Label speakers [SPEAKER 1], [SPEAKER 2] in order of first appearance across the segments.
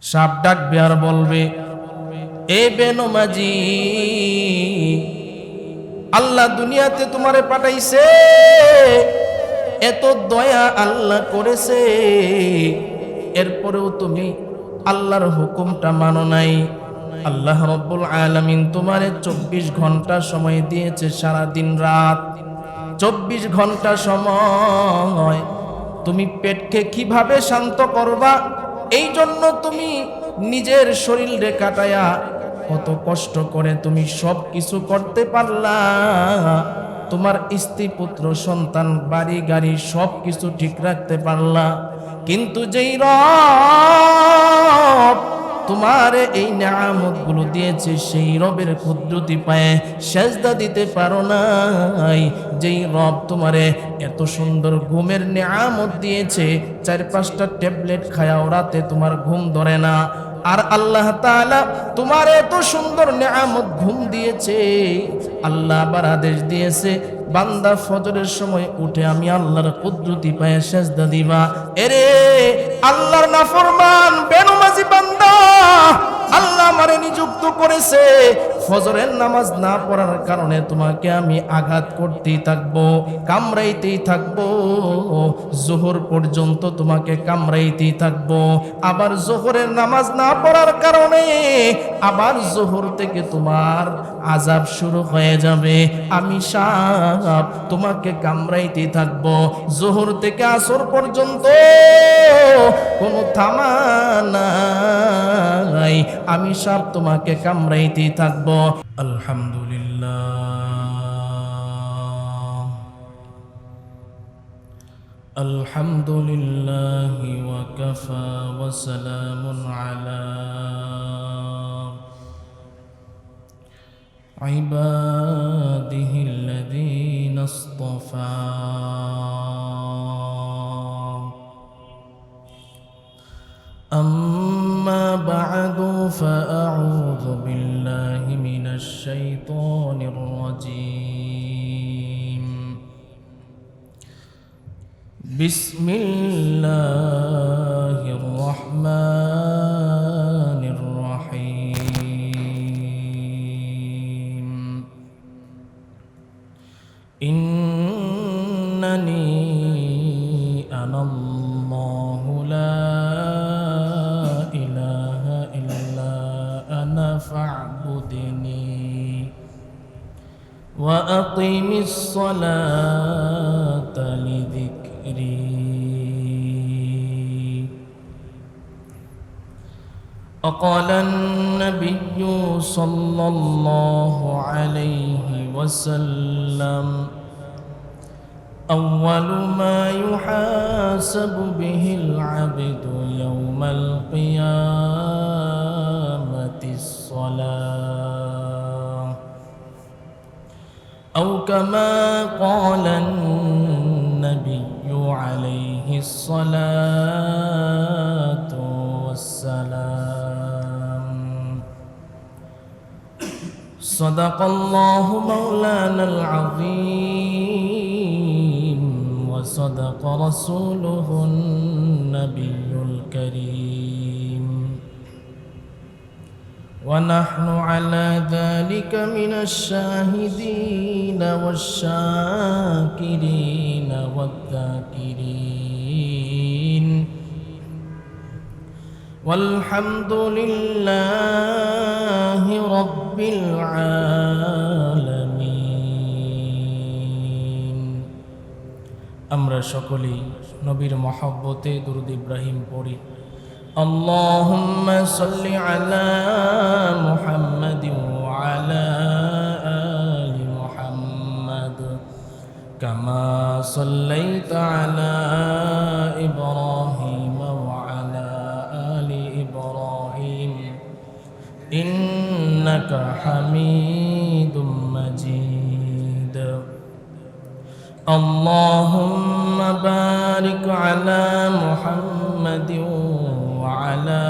[SPEAKER 1] সাপ ডাকবে আর বলবে, এ বেনমাজি, আল্লাহ দুনিয়াতে তোমারে পাঠাইছে, এত দয়া আল্লাহ করেছে, এরপরেও তুমি আল্লাহর হুকুমটা মানো নাই। আল্লাহ রব্বুল আলামিন তোমারে 24 ঘন্টা সময় দিয়েছে, সারা দিন রাত 24 ঘন্টা সময়। তুমি পেটকে কিভাবে শান্ত করবা, এই জন্য তুমি নিজের শরীরে কাটায়া কত কষ্ট করে তুমি সব কিছু করতে পারলা। তোমার স্ত্রী পুত্র সন্তান বাড়ি গাড়ি সব কিছু ঠিক রাখতে পারলা, কিন্তু যেই রব তোমার এই নিয়ামত গুলো দিয়েছে, সেই রবের কুদরতি পায়ে সেজদা দিতে পারো নাই। যেই রব তোমারে এত সুন্দর ঘুমের নিয়ামত দিয়েছে, 4-5টা ট্যাবলেট খায়াও রাতে তোমার ঘুম ধরে না, আর আল্লাহ তাআলা তোমার এত সুন্দর নিয়ামত ঘুম দিয়েছে, আল্লাহ আবার আদেশ দিয়েছে, বান্দা ফজরের সময় উঠে আমি আল্লাহর কুদরতি পায়ে সেজদা দিবা। এরে আল্লাহর নাফরমান বেনমাজি বান্দা, আল্লাহ আমারে নিযুক্ত করেছে ফজরের নামাজ না পড়ার কারণে তোমাকে আমি আঘাত করতেই থাকবো, কামড়াইতেই থাকবো, জোহর পর্যন্ত তোমাকে কামড়াইতেই থাকবো। আবার জোহরের নামাজ না পড়ার কারণে আবার জোহর থেকে তোমার আযাব শুরু হয়ে যাবে। আমি সাপ তোমাকে কামড়াইতেই থাকবো, জোহর থেকে আসর পর্যন্ত কোনো থামা নাই, আমি সাপ তোমাকে কামড়াইতেই থাকবো। আলহামদুলিল্লাহ, আলহামদুলিল্লাহি ওয়া কাফা ওয়া সালামুন আলা ইবাদিহিল্লাযীনা ইসতাফা। أما بعد فأعوذ بالله من الشيطان الرجيم. بسم الله الرحمن الرحيم. إنني أنا الله لا إله إلا أنا فاعبدني وأقم الصلاة لذكري. وقال النبي صلى الله عليه وسلم: أول ما يحاسب به العبد يوم القيامة الصلاة، أو كما قال النبي عليه الصلاة والسلام. صدق الله مولانا العظيم، وصدق رسوله النبي الكريم، ونحن على ذلك من الشاهدين والشاكرين والذاكرين، والحمد لله رب العالمين. আমরা সকলেই নবীর মহব্বতে দুরূদ ইব্রাহিম পড়ি। اللهم صل على محمد وعلى آل محمد كما صليت على إبراهيم وعلى آل إبراهيم إنك حميد مجيد. اللهم بارك على محمد وعلى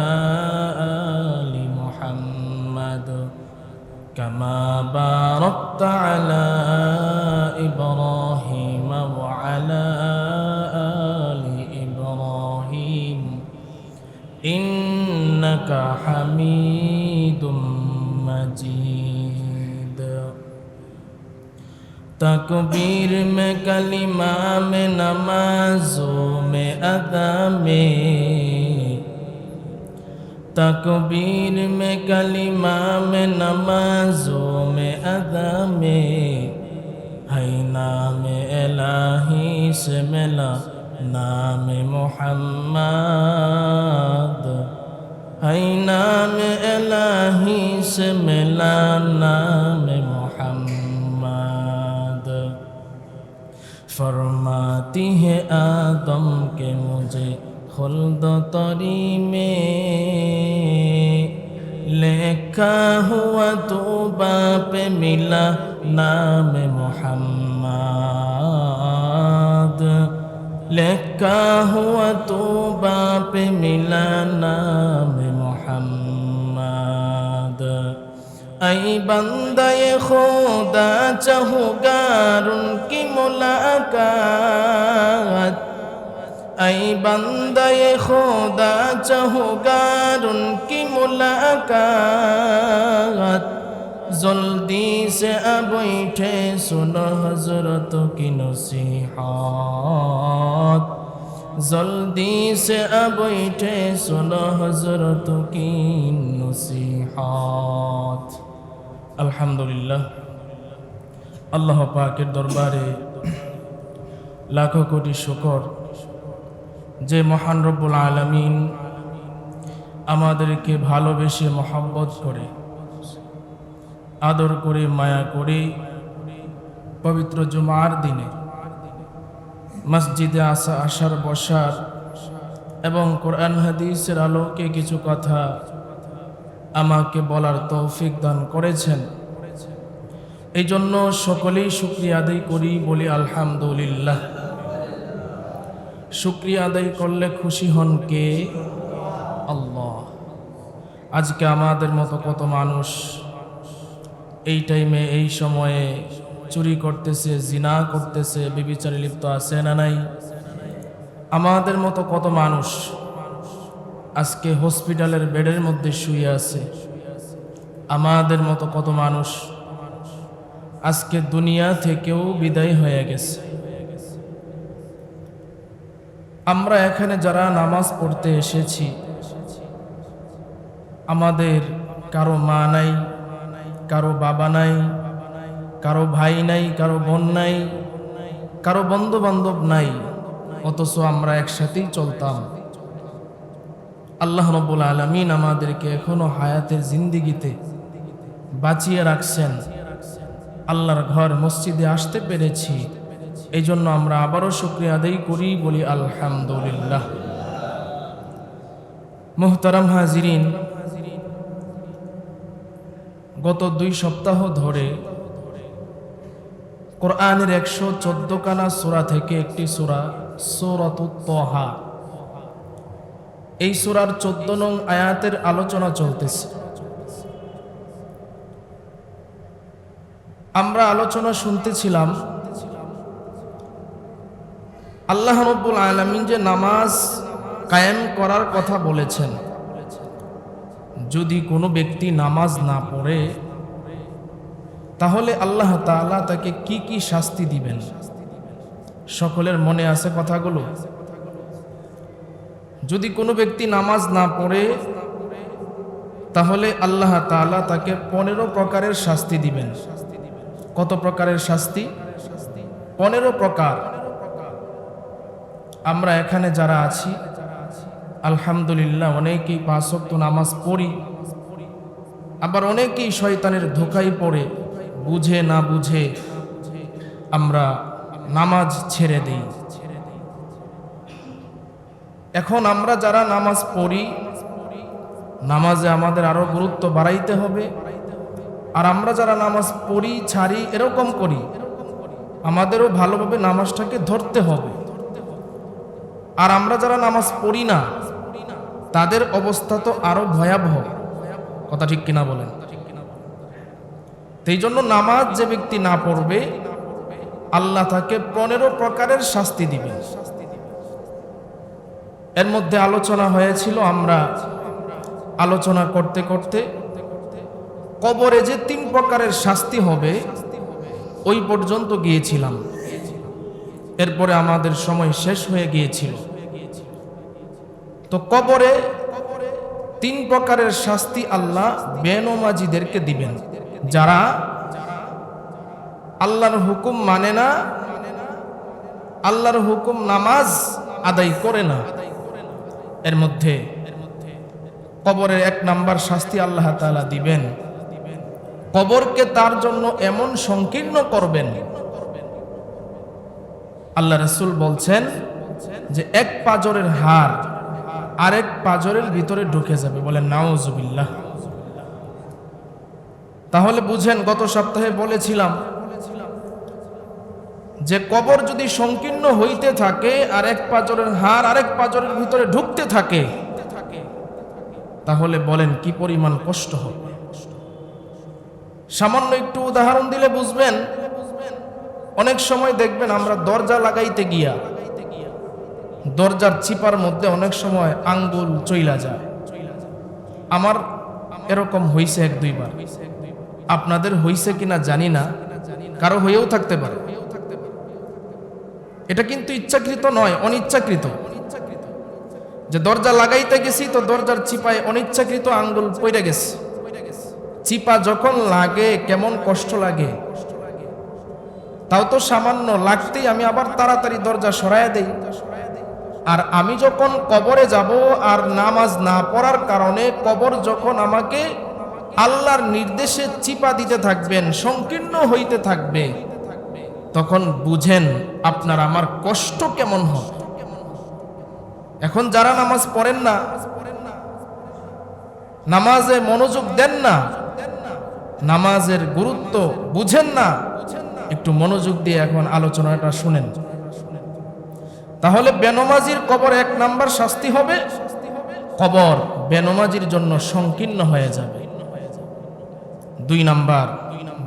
[SPEAKER 1] آل محمد كما باركت على إبراهيم وعلى آل إبراهيم إنك ইন্নাকা হামিদুম মাজিদ। तकबीर में कलिमा में नमाजों में अदा में, तकबीर में कलिमा में नमाजों में अदा में, है नाम इलाही से मिला नाम मोहम्मद, है नाम इलाही से मिला नाम मोहम्मद। फरमाती है आदम के मुझे खुल्द तरी में, लिखा हुआ तौबा पे मिला नाम मोहम्मद, लिखा हुआ तौबा पे मिला नाम मोहम्मद। ऐ बंदे खुदा चाहूँगार उनकी मुलाकात, ऐ बंदे खुदा चाहूँगार उनकी मुलाकात, जल्दी से अब बैठे सुनो हजरत की नसीहत, जल्दी से अब बैठे सुनो हजरत की नसीहत। अल्हम्दुलिल्लाह, अल्लाह पाकेर दरबारे लाखों कोटी शुकर जे महान रब्बुल आलमीन आमादेरके भालोबेशे मोहब्बत करे आदर करे माया करे पवित्र जुमार दिने मस्जिदे आसार बसार एवं कुरान हादीसेर आलोके किछु कथा आमाके बलार तौफिक दान करेছেন। এই জন্য সকলেই শুকরিয়া আদায় করি, বলি আলহামদুলিল্লাহ। শুকরিয়া আদায় করলে খুশি হন কে? আল্লাহ। আজকে আমাদের মতো কত মানুষ এই টাইমে এই সময়ে চুরি করতেছে, জিনা করতেছে, ব্যভিচারে লিপ্ত আছে না নাই? আমাদের মতো কত মানুষ আজকে হসপিটালের বেডের মধ্যে শুয়ে আছে। আমাদের মতো কত মানুষ আজকে দুনিয়া থেকেও বিদায় হয়ে গেছে। আমরা এখানে যারা নামাজ পড়তে এসেছি, আমাদের কারো মা নাই, কারো বাবা নাই, কারো ভাই নাই, কারো বোন নাই, কারো বন্ধু বান্ধব নাই, অথচ আমরা একসাথেই চলতাম। আল্লাহ রাব্বুল আলামিন আমাদেরকে এখনো হায়াতের জিন্দেগিতে বাঁচিয়ে রাখছেন। আল্লাহর ঘর মসজিদে আসতে পেরেছি, এই জন্য আমরা আবারও শুকরিয়া আদায় করি, বলি আলহামদুলিল্লাহ। মুহতারাম হাজিরিন, গত 2 সপ্তাহ ধরে কোরআনের 114 খানা সূরা থেকে একটি সূরা সূরাতুত তাহা, এই সূরার 14 নং আয়াতের আলোচনা চলতেছে। আমরা আলোচনা শুনতেছিলাম আল্লাহ রাব্বুল আলামিন যে নামাজ কায়েম করার কথা বলেছেন। যদি কোনো ব্যক্তি নামাজ না পড়ে তাহলে আল্লাহ তাআলা তাকে কি কি শাস্তি দিবেন? সকলের মনে আছে কথাগুলো? যদি কোনো ব্যক্তি নামাজ না পড়ে তাহলে আল্লাহ তাআলা তাকে 15 প্রকারের শাস্তি দিবেন। কত প্রকারের শাস্তি? 15 প্রকার। আমরা এখানে যারা আছি আলহামদুলিল্লাহ অনেকেই 5 ওয়াক্ত নামাজ পড়ি, আবার অনেকেই শয়তানের ধোঁকায় পড়ে বুঝে না বুঝে আমরা নামাজ ছেড়ে দেই। এখন আমরা যারা নামাজ পড়ি, নামাজে আমাদের আরো গুরুত্ব বাড়াইতে হবে। আর আমরা যারা নামাজ পড়ি ছাড়ি এরকম করি, আমাদেরও ভালোভাবে নামাজটাকে ধরতে হবে। আর আমরা যারা নামাজ পড়ি না তাদের অবস্থা তো আরো ভয়াবহ। কথা ঠিক কিনা বলেন? এই জন্য নামাজ যে ব্যক্তি না পড়বে আল্লাহ তাকে 15 প্রকারের শাস্তি দিবেন। এর মধ্যে আলোচনা হয়েছিল আমরা আলোচনা করতে করতে কবরে যে 3 প্রকারের শাস্তি হবে ওই পর্যন্ত গিয়েছিলাম। এরপরে আমাদের সময় শেষ হয়ে গিয়েছিল। তো কবরে 3 প্রকারের শাস্তি আল্লাহ বেনমাজিদেরকে দিবেন, যারা আল্লাহর হুকুম মানে না, আল্লাহর হুকুম নামাজ আদায় করে না। এর মধ্যে কবরের 1 নাম্বার শাস্তি আল্লাহ তাআলা দিবেন, কবরকে তার জন্য এমন সংকীর্ণ করবেন। আল্লাহ রাসূল বলছেন যে 1 পাজরের হাড় আরেক পাজরের ভিতরে ঢুকে যাবে। বলেন নাউজুবিল্লাহ। তাহলে বুঝেন, গত সপ্তাহে বলেছিলাম যে কবর যদি সংকীর্ণ হইতে থাকে আর 1 পাজরের হাড় আরেক পাজরের ভিতরে ঢুকতে থাকে, তাহলে বলেন কি পরিমাণ কষ্ট হবে। সামান্য একটু উদাহরণ দিলে বুঝবেন। অনেক সময় দেখবেন আমরা দরজা লাগাইতে গিয়া দরজার চিপার মধ্যে অনেক সময় আঙ্গুল চইলা যায়। আমার এরকম হইছে 1-2 বার। আপনাদের হইছে কিনা জানি না, কারো হয়েও থাকতে পারে। এটা কিন্তু ইচ্ছাকৃত নয়, অনিচ্ছাকৃত। যে দরজা লাগাইতে গেছি তো দরজার চিপায় অনিচ্ছাকৃত আঙ্গুল পইড়া গেছে। চিপা যখন লাগে কেমন কষ্ট লাগে, তাও তো সামান্য লাগতেই আমি আবার তাড়াতাড়ি দরজা সরাইয়া দেই। আর আমি যখন কবরে যাব আর নামাজ না পড়ার কারণে কবর যখন আমাকে আল্লাহর নির্দেশে চিপা দিতে থাকবেন, সংকীর্ণ হইতে থাকবে, তখন বুঝেন আপনার আমার কষ্ট কেমন হয়। এখন যারা নামাজ পড়েন না, নামাজে মনোযোগ দেন না, নামাজের গুরুত্ব বুঝেন না, একটু মনোযোগ দিয়ে এখন আলোচনাটা শুনেন। তাহলে বেনমাজির কবর 1 নাম্বার শাস্তি হবে, কবর বেনমাজির জন্য সংকীর্ণ হয়ে যাবে। 2 নাম্বার,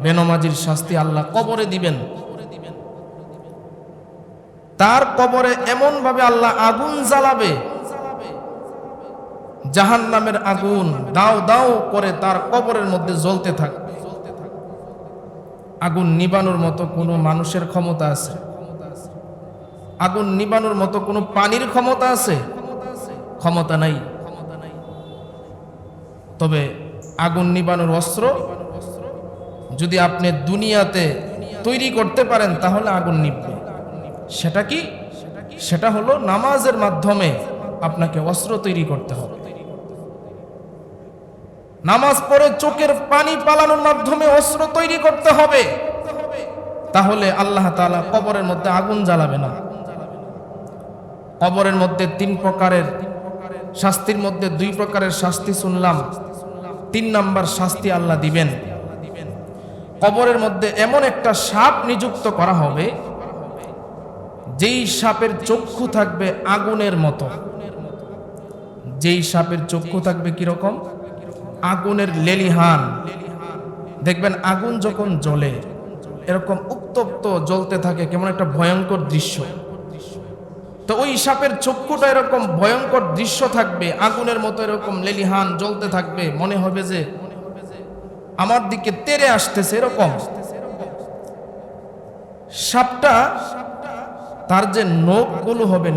[SPEAKER 1] বেনমাজির শাস্তি আল্লাহ কবরে দিবেন। তার কবরে এমন ভাবে আল্লাহ আগুন জ্বালাবে, জাহান্নামের আগুন দাও দাও করে তার কবরের মধ্যে জ্বলতে থাকবে। আগুন নিবানোর মতো কোনো মানুষের ক্ষমতা আছে? আগুন নিবানোর মতো কোনো পানির ক্ষমতা আছে? ক্ষমতা নাই। তবে আগুন নিবানোর অস্ত্র যদি আপনি দুনিয়াতে তৈরি করতে পারেন তাহলে আগুন নিববে। সেটা কি? সেটা হলো নামাজের মাধ্যমে আপনাকে অস্ত্র তৈরি করতে হবে। নামাজ পড়ে চোখের পানি পালানোর মাধ্যমে অস্ত্র তৈরি করতে হবে, তাহলে আল্লাহ তাআলা কবরের মধ্যে আগুন জ্বালাবে না। কবরের মধ্যে 3 প্রকারের শাস্তির মধ্যে 2 প্রকারের শাস্তি শুনলাম। 3 নাম্বার শাস্তি আল্লাহ দিবেন। কবরের মধ্যে এমন একটা সাপ নিযুক্ত করা হবে, যেই সাপের চক্ষু থাকবে আগুনের মতো। যেই সাপের চক্ষু থাকবে কিরকম? আগুনের লেলিহান। দেখবেন আগুন যখন জ্বলে এরকম উত্তপ্ত জ্বলতে থাকে, কেমন একটা ভয়ঙ্কর দৃশ্য। তো ওই সাপের চক্ষুটা এরকম ভয়ঙ্কর দৃশ্য থাকবে, আগুনের মতো এরকম লেলিহান জ্বলতে থাকবে, মনে হবে যে আমার দিকে তেড়ে আসতেছে এরকম। সাপটা তার যে নখগুলো হবে,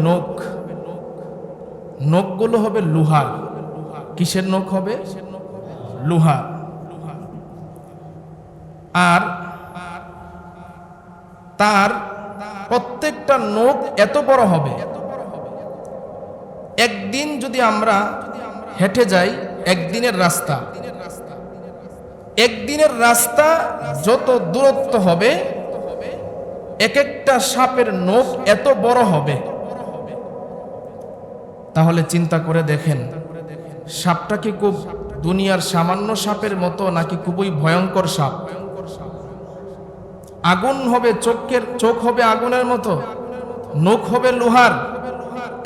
[SPEAKER 1] নখগুলো হবে লোহার। কিসের নখ হবে? লোহার। আর তার প্রত্যেকটা নখ এত বড় হবে, একদিন যদি আমরা হেঁটে যাই, একদিনের রাস্তা যত দূরত্ব হবে, এক একটা সাপের নখ এত বড় হবে। তাহলে চিন্তা করে দেখেন, সাপটা কি খুব দুনিয়ার সামান্য সাপের মতো নাকি খুবই ভয়ঙ্কর সাপ? আগুন হবে, চোখ হবে আগুনের মতো, নখ হবে লোহার।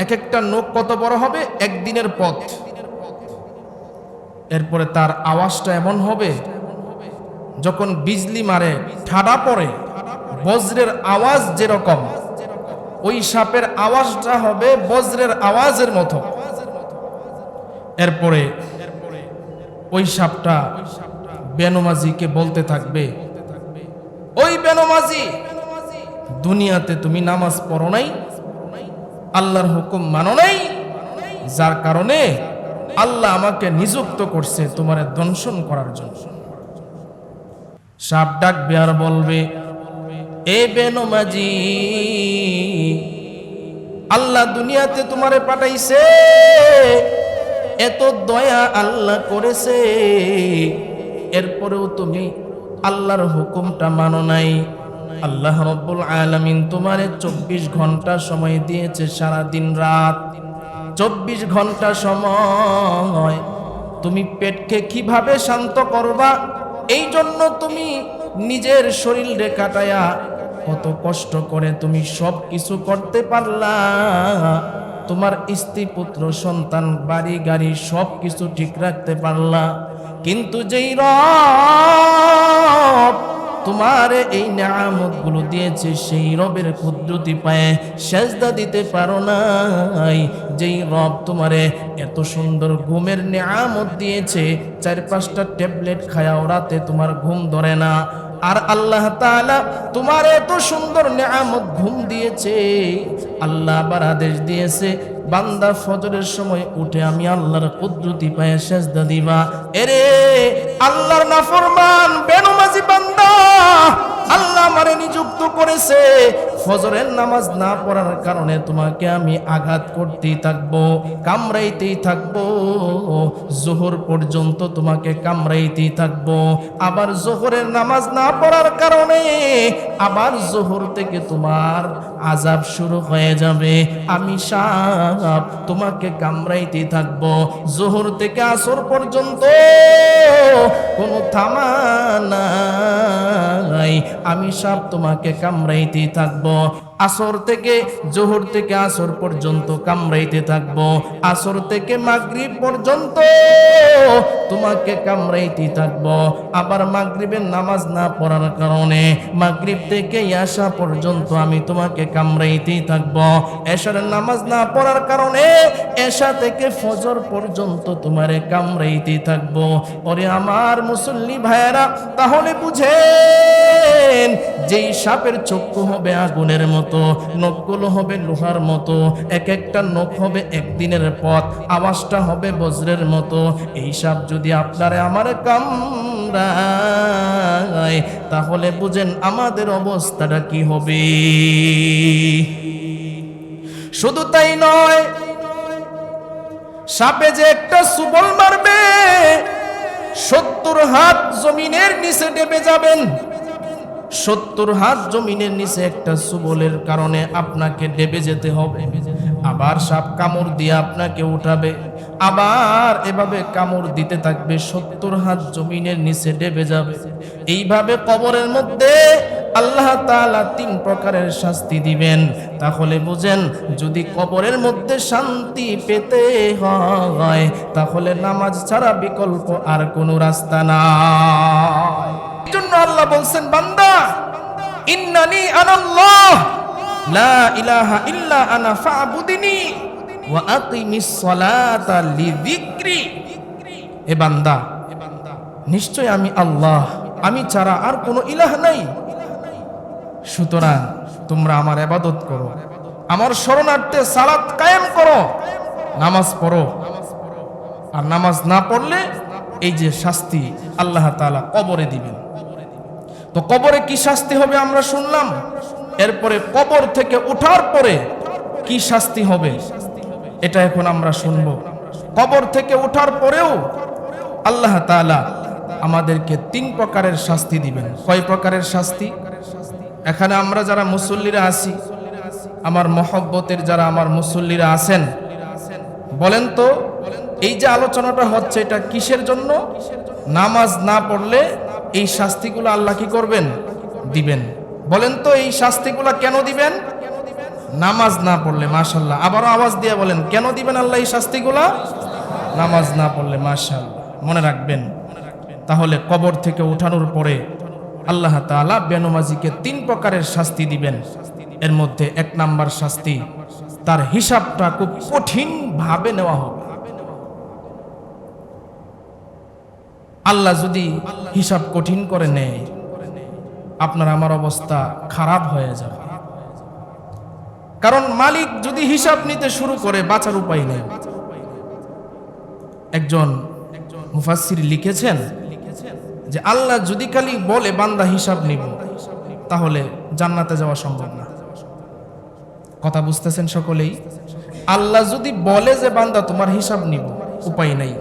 [SPEAKER 1] এক একটা নখ কত বড় হবে? একদিনের পথ। এরপরে তার আওয়াজটা এমন হবে, যখন বিজলি মারে, ঠাডা পড়ে, বজ্রের আওয়াজ যেরকম, ওই সাপের আওয়াজটা হবে বজ্রের আওয়াজের মতো। এরপরে ওই সাপটা বেনমাজিকে বলতে থাকবে, ওই বেনমাজি, দুনিয়াতে তুমি নামাজ পড়ো নাই, আল্লাহর হুকুম মানো নাই, যার কারণে আল্লাহ আমাকে নিযুক্ত করছে তোমারে দংশন করার জন্য। সাপ ডাকবে আর বলবে, এ বেনমাজি, আল্লাহ দুনিয়াতে তোমারে পাঠাইছে, এত দয়া আল্লাহ করেছে, এরপরেও তুমি আল্লাহর হুকুমটা মানো নাই। আল্লাহ রব্বুল আলামিন তোমারে 24 ঘন্টা সময় দিয়েছে, সারা দিন রাত 24 ঘন্টা সময়। তুমি পেটকে কিভাবে শান্ত করবা, এই জন্য তুমি নিজের শরীরে কাটায়া কত কষ্ট করে তুমি সব কিছু করতে পারলা। তোমার স্ত্রী পুত্র সন্তান বাড়ি গাড়ি সব কিছু ঠিক রাখতে পারলা, কিন্তু যেই রব তোমার এই নিয়ামতগুলো দিয়েছে, সেই রবের কুদরতি পায়ে সেজদা দিতে পারো নাই। যেই রব তোমারে এত সুন্দর ঘুমের নিয়ামত দিয়েছে, 4-5টা ট্যাবলেট খায়াও রাতে তোমার ঘুম ধরে না, আর আল্লাহ তাআলা তোমার এত সুন্দর নিয়ামত ঘুম দিয়েছে, আল্লাহ আবার আদেশ দিয়েছে, বান্দা ফজরের সময় উঠে আমি আল্লাহর কুদরতি পায়ে সেজদা দিবা। এরে আল্লাহর নাফরমান বেনমাজি বান্দা, আল্লাহ আমারে নিযুক্ত করেছে, ফজরের নামাজ না পড়ার কারণে তোমাকে আমি আঘাত করতেই থাকবো, কামড়াইতেই থাকবো, জোহর পর্যন্ত তোমাকে কামড়াইতেই থাকবো। আবার জোহরের নামাজ না পড়ার কারণে আবার জোহর থেকে তোমার আযাব শুরু হয়ে যাবে। আমি সাপ তোমাকে কামড়াইতেই থাকবো, জোহর থেকে আসর পর্যন্ত কোনো থামা নাই। আমি সাপ তোমাকে কামড়াইতেই থাকবো, আসর থেকে জোহর থেকে আসর পর্যন্ত কামড়াইতে থাকবো, আসর থেকে মাগরিব পর্যন্ত তোমাকে কামড়াইতে থাকবো। আবার মাগরিবের নামাজ না পড়ার কারণে মাগরিব থেকে ঈশা পর্যন্ত আমি তোমাকে কামড়াইতেই থাকবো। এশার নামাজ না পড়ার কারণে ঈশা থেকে ফজর পর্যন্ত তোমারে কামড়াইতেই থাকবো। ওরে আমার মুসল্লি ভাইয়েরা, তাহলে বুঝেন, যেই সাপের চক্ষু হবে আগুনের মতো, নখগুলো হবে লোহার মতো, এক একটা নখ হবে একদিনের পথ, আওয়াজটা হবে বজ্রের মতো। এই সাপ যদি আপনারে আমার কামড়ায়, তাহলে বুঝেন আমাদের অবস্থাটা কি হবে। শুধু তাই নয়, সাপে যে একটা সুবল মারবে, 70 হাত জমিনের নিচে ডেবে যাবেন। 70 হাত জমিনের নিচে একটা সুবলের কারণে আপনাকে ডেবে যেতে হবে। আবার সাপ কামড় দিয়ে আপনাকে উঠাবে, আবার এভাবে কামড় দিতে থাকবে, 70 হাত জমিনের নিচে ডেবে যাবে। এইভাবে কবরের মধ্যে আল্লাহ তাআলা 3 প্রকারের শাস্তি দিবেন। তাহলে বুঝেন, যদি কবরের মধ্যে শান্তি পেতে হয়, তাহলে নামাজ ছাড়া বিকল্প আর কোনো রাস্তা নাই। এই জন্য আল্লাহ বলছেন, বান্দা, ইন্নানি আনাল্লাহ লা ইলাহা ইল্লা আনা ফা'বুদিনি ওয়া আকিমিস সালাতা লিযিকরি। এ বান্দা, নিশ্চয় আমি আল্লাহ, আমি ছাড়া আর কোনো ইলাহ নাই, সুতরাং তোমরা আমার ইবাদত করো, আমার শরণার্থে সালাত কায়েম করো, নামাজ পড়ো। আর নামাজ না পড়লে এই যে শাস্তি আল্লাহ তাআলা কবরে দিবেন। তো কবরে কি শাস্তি হবে আমরা শুনলাম, এরপরে কবর থেকে ওঠার পরে কি শাস্তি হবে এটা এখন আমরা শুনবো। কবর থেকে ওঠার পরেও আল্লাহ তাআলা আমাদেরকে 3 প্রকারের শাস্তি দিবেন। কয় প্রকারের শাস্তি? এখানে আমরা যারা মুসল্লিরা আছি, আমার মহব্বতের যারা আমার মুসল্লিরা আছেন, বলেন তো, এই যে আলোচনাটা হচ্ছে এটা কিসের জন্য? নামাজ না পড়লে এই শাস্তিগুলো আল্লাহ কি করবেন? দিবেন। বলেন তো, এই শাস্তিগুলো কেন দিবেন? নামাজ না পড়লে। মাশাআল্লাহ, আবারও আওয়াজ দিয়ে বলেন, কেন দিবেন আল্লাহ এই শাস্তিগুলো? নামাজ না পড়লে। মাশাআল্লাহ, মনে রাখবেন। তাহলে কবর থেকে উঠানোর পরে আল্লাহ তাআলা বেনমাজিকে 3 প্রকারের শাস্তি দিবেন। এর মধ্যে 1 নাম্বার শাস্তি, তার হিসাবটা খুব কঠিন ভাবে নেওয়া হবে। আল্লাহ যদি হিসাব কঠিন করে নেয়, আপনার আমার অবস্থা খারাপ হয়ে যাবে। কারণ মালিক যদি হিসাব নিতে শুরু করে, বাঁচার উপায় নেই। একজন মুফাসসির লিখেছেন যে আল্লাহ যদি খালি বলে বান্দা হিসাব নিব, তাহলে জান্নাতে যাওয়া সম্ভব না। কথা বুঝতেছেন সকলেই? আল্লাহ যদি বলে যে বান্দা তোমার হিসাব নিব, উপায় নাই।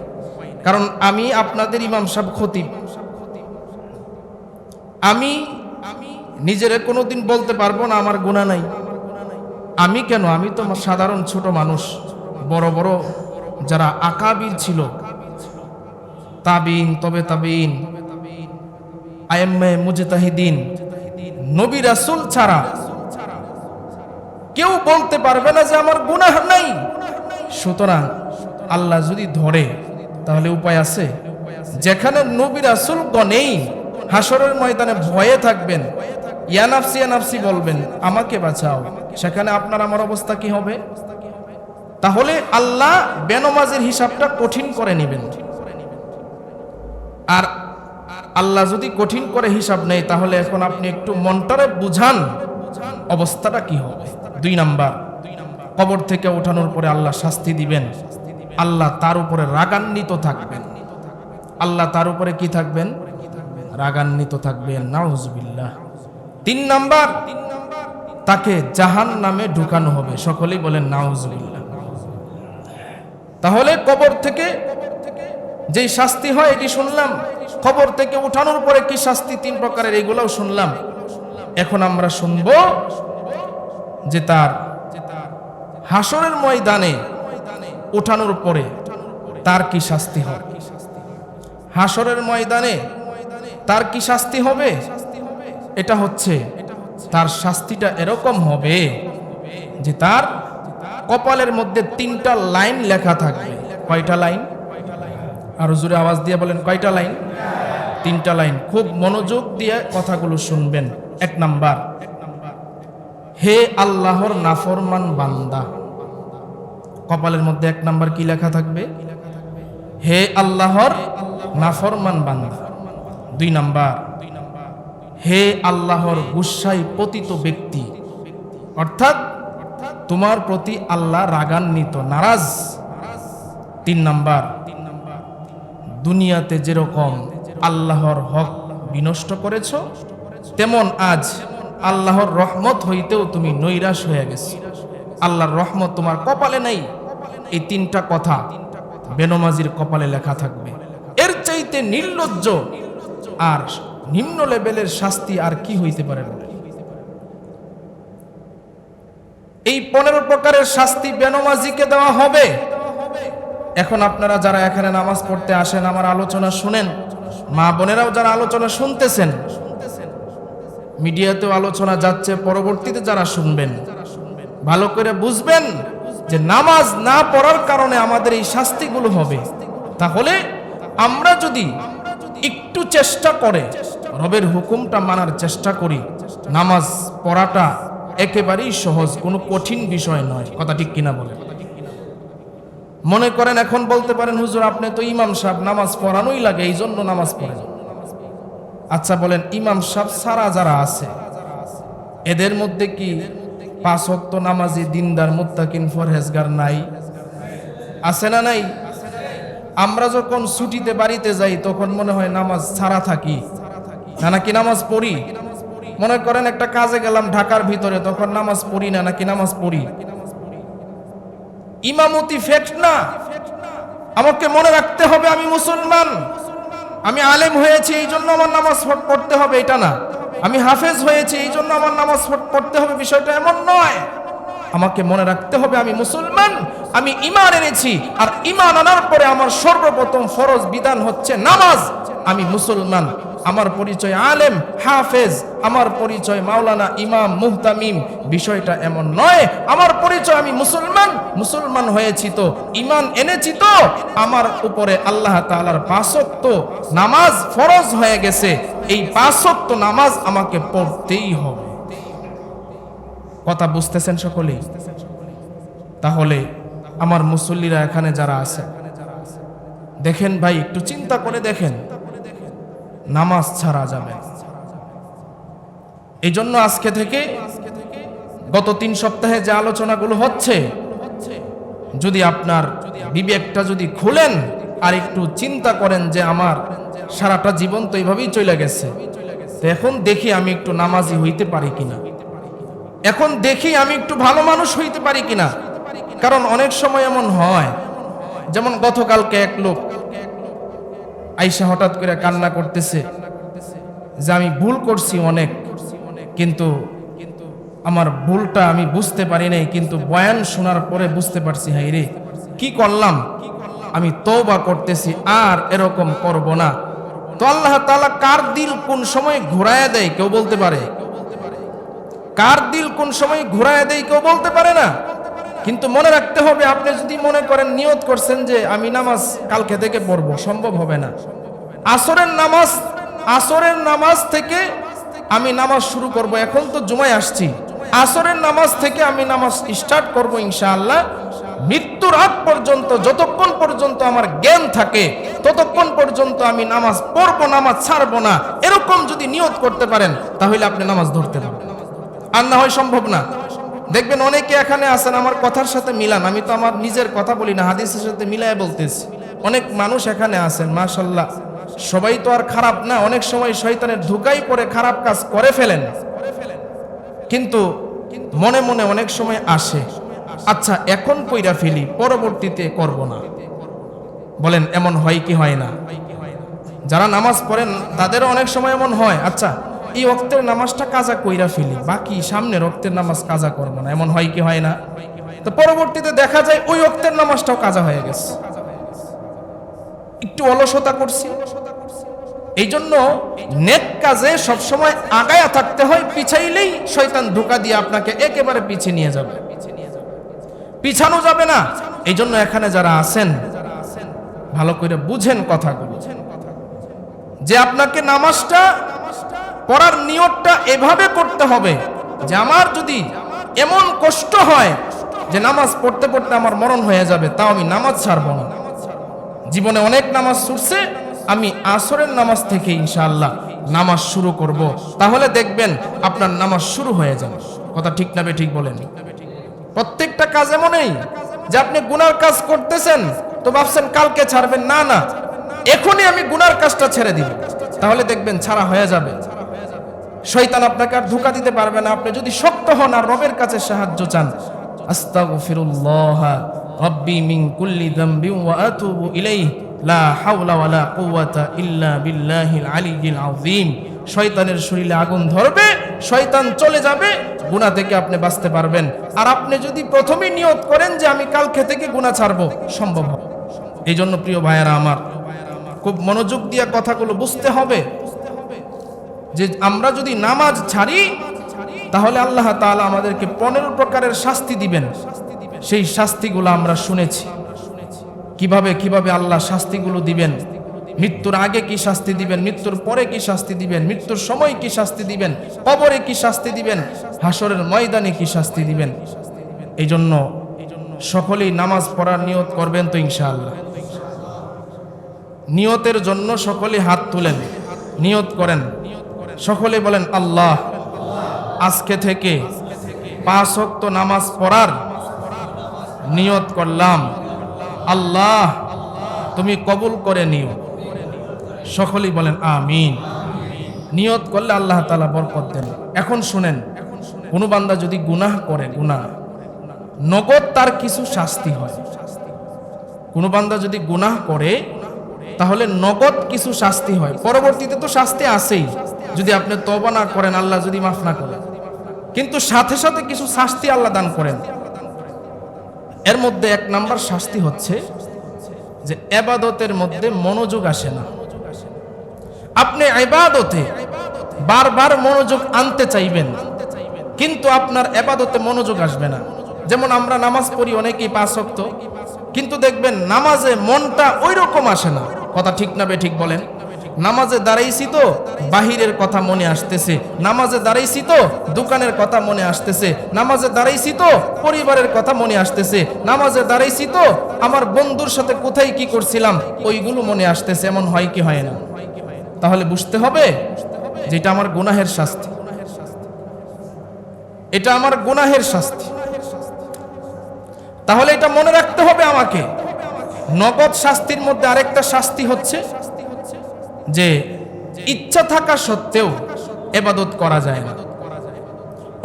[SPEAKER 1] কারণ আমি আপনাদের ইমাম সাহেব খতিব, আমি নিজের কোনোদিন বলতে পারবো না আমার গুনাহ নাই। আমি কেন, আমি তো সাধারণ ছোট মানুষ। বড় বড় যারা আকাবির ছিল, তাবিন, তবে তাবিন, আইম্মে মুজতাহিদিন, নবী রাসূল ছাড়া কেউ বলতে পারবে না যে আমার গুনাহ নাই। সুতরাং আল্লাহ যদি ধরে, তাহলে উপায় আছে? যেখানে নবী রাসূল গণেই হাসরের ময়দানে ভয়ে থাকবেন, ইয়া নাফসি ইয়া নাফসি বলবেন, আমাকে বাঁচাও, সেখানে আপনার আমার অবস্থা কি হবে? তাহলে আল্লাহ বেনমাজের হিসাবটা কঠিন করে নেবেন। আর আল্লাহ যদি কঠিন করে হিসাব নেয়, তাহলে এখন আপনি একটু মনটারে বুঝান অবস্থাটা কি হবে। 2 নাম্বার, কবর থেকে ওঠানোর পরে আল্লাহ শাস্তি দিবেন। আল্লাহ তার উপরে রাগান্বিত থাকবেন। আল্লাহ তার উপরে কি থাকবেন? রাগান্বিত থাকবেন। নাউজুবিল্লাহ। 3 নাম্বার, তাকে জাহান্নামে ঢুকানো হবে। সকলেই বলেন নাউজুবিল্লাহ। তাহলে কবর থেকে যেই শাস্তি হয় এটি শুনলাম, কবর থেকে উঠানোর পরে কি শাস্তি 3 প্রকারের, এগুলোও শুনলাম। এখন আমরা শুনবো যে তার হাসরের ময়দানে উঠানোর পরে তার কি শাস্তি হবে। হাসরের ময়দানে তার কি শাস্তি হবে? এটা হচ্ছে, তার শাস্তিটা এরকম হবে যে তার কপালের মধ্যে 3টা লাইন লেখা থাকবে। কয়টা লাইন? আরো জোরে আওয়াজ দিয়ে বলেন, কয়টা লাইন? 3টা লাইন। খুব মনোযোগ দিয়ে কথাগুলো শুনবেন। 1 নাম্বার, হে আল্লাহর নাফরমান বান্দা। কপালের মধ্যে 1 নাম্বার কি লেখা থাকবে? হে আল্লাহর নাফরমান বান্দা। 2 নাম্বার, হে আল্লাহর গুসায় পতিত ব্যক্তি, অর্থাৎ তোমার প্রতি আল্লাহ রাগান্বিত, নারাজ। 3 নাম্বার, দুনিয়াতে যেরকম আল্লাহর হক বিনষ্ট করেছ, তেমন আজ আল্লাহর রহমত হইতেও তুমি নৈরাশ হয়ে গেছো। আল্লাহর রহমত তোমার কপালে নেই। এই 3টা কথা বেনমাজির কপালে লেখা থাকবে। এর চাইতে নির্লজ্জ আর নিম্ন লেভেলের শাস্তি আর কি হইতে পারে? এই 15 প্রকারের শাস্তি বেনমাজিকে দেওয়া হবে। এখন আপনারা যারা এখানে নামাজ পড়তে আসেন, আমার আলোচনা শুনেন, মা বোনেরাও যারা আলোচনা শুনতেছেন, মিডিয়াতেও আলোচনা যাচ্ছে, পরবর্তীতে যারা শুনবেন, ভালো করে বুঝবেন যে নামাজ না পড়ার কারণে আমাদের এই শাস্তিগুলো হবে। তাহলে আমরা যদি একটু চেষ্টা করে রবের হুকুমটা মানার চেষ্টা করি, নামাজ পড়াটা একেবারেই সহজ, কোনো কঠিন বিষয় নয়। কথা ঠিক কিনা বলেন? মনে করেন এখন বলতে পারেন, হুজুর আপনি তো ইমাম সাহেব, নামাজ পড়ানোই লাগে, এই জন্য নামাজ পড়েন। আচ্ছা বলেন, ইমাম সাহেব সারা যারা আছে, এদের মধ্যে কি 5 ওয়াক্ত নামাজি দিনদার মুত্তাকিন ফরহেজগার নাই? আছে না নাই? আমরা যখন ছুটিতে বাড়িতে যাই, তখন মনে হয় নামাজ ছাড়া থাকি না, নাকি নামাজ পড়ি? মনে করেন একটা কাজে গেলাম ঢাকার ভিতরে, তখন নামাজ পড়ি না, নাকি নামাজ পড়ি? ইমামতি ফ্যাক্ট না। আমাকে মনে রাখতে হবে আমি মুসলমান, আমি আলেম হয়েছি এই জন্য আমার নামাজ পড়তে হবে, এটা না। আমি হাফেজ হয়েছি এই জন্য আমার নামাজ পড়তে হবে, বিষয়টা এমন নয়। আমাকে মনে রাখতে হবে আমি মুসলমান, আমি ঈমান এনেছি, আর ঈমান আনার পরে আমার সর্বপ্রথম ফরজ বিধান হচ্ছে নামাজ। আমি মুসলমান, আমার পরিচয় আলেম, হাফেজ, আমার পরিচয় মাওলানা, ইমাম, মুহতামিম, বিষয়টা এমন নয়। আমার পরিচয় আমি মুসলমান, মুসলমান হয়েছি তো, ঈমান এনেছি তো, আমার উপরে আল্লাহ তাআলার 5 ওয়াক্ত নামাজ ফরজ হয়ে গেছে। এই 5 ওয়াক্ত নামাজ আমাকে পড়তেই হবে। কথা বুঝতেছেন সকলেই? তাহলে আমার মুসল্লিরা এখানে যারা আছে, দেখেন ভাই, একটু চিন্তা করে দেখেন, নামাজ ছাড়া যাবে না। এই জন্য আজকে থেকে গত 3 সপ্তাহে যে আলোচনাগুলো হচ্ছে, যদি আপনার বিবেকটা যদি খুলেন আর একটু চিন্তা করেন যে আমার সারাটা জীবন তো এইভাবেই চলে গেছে, তো এখন দেখি আমি একটু নামাজি হইতে পারি কিনা, এখন দেখি আমি একটু ভালো মানুষ হইতে পারি কিনা। কারণ অনেক সময় এমন হয়, যেমন গতকালকে এক লোক আইসা হঠাৎ করে কান্না করতেছে যে আমি ভুল করছি অনেক, কিন্তু আমার ভুলটা আমি বুঝতে পারি নাই, কিন্তু বয়ান শোনার পরে বুঝতে পারছি হাই রে কি করলাম, আমি তওবা করতেছি আর এরকম করব না। তো আল্লাহ তাআলা কার দিল কোন সময় ঘুরায়া দেয় কেউ বলতে পারে? কার দিল কোন সময় ঘুরায়া দেয় কেউ বলতে পারে না। কিন্তু মনে রাখতে হবে, আপনি যদি মনে করেন নিয়ত করছেন যে আমি নামাজ কালকে থেকে পড়বো, সম্ভব হবে না। আসরের নামাজ থেকে আমি নামাজ শুরু করব, এখন তো জুমায় আসছি, আসরের নামাজ থেকে আমি নামাজ স্টার্ট করব ইনশাআল্লাহ। মৃত্যুর আগ পর্যন্ত, যতক্ষণ পর্যন্ত আমার জ্ঞান থাকে ততক্ষণ পর্যন্ত আমি নামাজ পড়বো, নামাজ ছাড়বো না। এরকম যদি নিয়ত করতে পারেন তাহলে আপনি নামাজ ধরতে পারবেন। আর না হয় সম্ভব না। দেখবেন অনেকে এখানে আছেন, আমার কথার সাথে মিলান, আমি তো আমার নিজের কথা বলি না, হাদিসের সাথে মিলায় বলতেছি। অনেক মানুষ এখানে আছেন মাশাআল্লাহ, সবাই তো আর খারাপ না, অনেক সময় শয়তানের ধোঁকায় পড়ে খারাপ কাজ করে ফেলেন, কিন্তু মনে মনে অনেক সময় আসে আচ্ছা এখন কইরা ফেলি, পরবর্তীতে করব না। বলেন এমন হয় কি হয় না? যারা নামাজ পড়েন তাদেরও অনেক সময় এমন হয়, আচ্ছা এই ওয়াক্তের নামাজটা কাজা কইরা ফেলি, বাকি সামনের ওয়াক্তের নামাজ কাজা করব না। এমন হয় কি হয় না? তো পরবর্তীতে দেখা যায় ওই ওয়াক্তের নামাজটাও কাজা হয়ে গেছে, একটু অলসতা করছি। এই জন্য নেক কাজে সবসময় আগায়া থাকতে হয়, পিছাইলেই শয়তান ধোঁকা দিয়ে আপনাকে একেবারে পিছিয়ে নিয়ে যাবে, পিছানো যাবে না। এই জন্য এখানে যারা আছেন ভালো করে বুঝেন কথাগুলো, যে আপনাকে নামাজটা পড়ার নিয়তটা এভাবে করতে হবে যে আমার যদি এমন কষ্ট হয় যে নামাজ পড়তে পড়তে আমার মরণ হয়ে যাবে, তাও আমি নামাজ ছাড়বো না। জীবনে অনেক নামাজ ছুটছে, আমি আসরের নামাজ থেকে ইনশাআল্লাহ নামাজ শুরু করব, তাহলে দেখবেন আপনার নামাজ শুরু হয়ে যাবে। কথা ঠিক না ঠিক বলেন? প্রত্যেকটা কাজ এমনই যে আপনি গুনার কাজ করতেছেন তো ভাবছেন কালকে ছাড়বেন, না না, এখনই আমি গুনার কাজটা ছেড়ে দিব, তাহলে দেখবেন ছাড়া হয়ে যাবে। শয়তান আপনাকে আর ধোঁকা দিতে পারবে না। আপনি যদি শক্ত হন আর রবের কাছে সাহায্য চান, আস্তাগফিরুল্লাহ রাব্বি মিন কুল্লি যামবি ওয়া আতুবু ইলাইহি লা হাওলা ওয়ালা কুওয়াতা ইল্লা বিল্লাহিল আলিয়্যিল আযীম। শয়তানের শরীরে আগুন ধরবে, শয়তান চলে যাবে, গুনাহ থেকে আপনি বাঁচতে পারবেন। আর আপনি যদি প্রথমেই নিয়ত করেন যে আমি কালকে থেকে গুনাহ ছাড়বো, সম্ভব হবে। এই জন্য প্রিয় ভাইয়েরা আমার, খুব মনোযোগ দিয়ে কথাগুলো বুঝতে হবে যে আমরা যদি নামাজ ছাড়ি তাহলে আল্লাহ তাআলা আমাদেরকে 15 প্রকারের শাস্তি দিবেন। সেই শাস্তিগুলো আমরা শুনেছি, কিভাবে কিভাবে আল্লাহ শাস্তিগুলো দিবেন, মৃত্যুর আগে কি শাস্তি দিবেন, মৃত্যুর পরে কি শাস্তি দিবেন, মৃত্যুর সময় কি শাস্তি দিবেন, কবরে কি শাস্তি দিবেন, হাসরের ময়দানে কি শাস্তি দিবেন। এই জন্য সকলেই নামাজ পড়ার নিয়ত করবেন তো ইনশাআল্লাহ। নিয়তের জন্য সকলে হাত তুলেন, নিয়ত করেন, সকলে বলেন আল্লাহ আজকে থেকে 5 ওয়াক্ত নামাজ পড়ার নিয়ত করলাম, আল্লাহ তুমি কবুল করে নিও। সকলেই বলেন আমিন। নিয়ত করলে আল্লাহ তাআলা বরকত দেন। এখন শুনেন, কোন বান্দা যদি গুনাহ করে, গুনাহ নগদ তার কিছু শাস্তি হয়। কোন বান্দা যদি গুনাহ করে তাহলে নগদ কিছু শাস্তি হয়, পরবর্তীতে তো শাস্তি আছেই যদি আপনি তওবা না করেন, আল্লাহ যদি মাফ না করেন, কিন্তু সাথে সাথে কিছু শাস্তি আল্লাহ দান করেন। এর মধ্যে 1 নাম্বার শাস্তি হচ্ছে যে ইবাদতের মধ্যে মনোযোগ আসে না। আপনি ইবাদতে বারবার মনোযোগ আনতে চাইবেন, কিন্তু আপনার ইবাদতে মনোযোগ আসবে না। যেমন আমরা নামাজ পড়ি অনেকেই 5 ওয়াক্ত, কিন্তু দেখবেন নামাজে মনটা ওই রকম আসে না। কথা ঠিক না ঠিক বলেন? নামাজে দাঁড়াইছি তো বাহিরের কথা মনে আসতেছে, নামাজে দাঁড়াইছি তো দোকানের কথা মনে আসতেছে, নামাজে দাঁড়াইছি তো পরিবারের কথা মনে আসতেছে, নামাজে দাঁড়াইছি তো আমার বন্ধুর সাথে কোথায় কি করছিলাম ওইগুলো মনে আসতেছে। এমন হয় কি হয় না? তাহলে বুঝতে হবে যে এটা আমার গুনাহের শাস্তি, এটা আমার গুনাহের শাস্তি। তাহলে এটা মনে রাখতে হবে আমাকে। নগদ শাস্তির মধ্যে আরেকটা শাস্তি হচ্ছে যে ইচ্ছা থাকা সত্ত্বেও ইবাদত করা যায় না।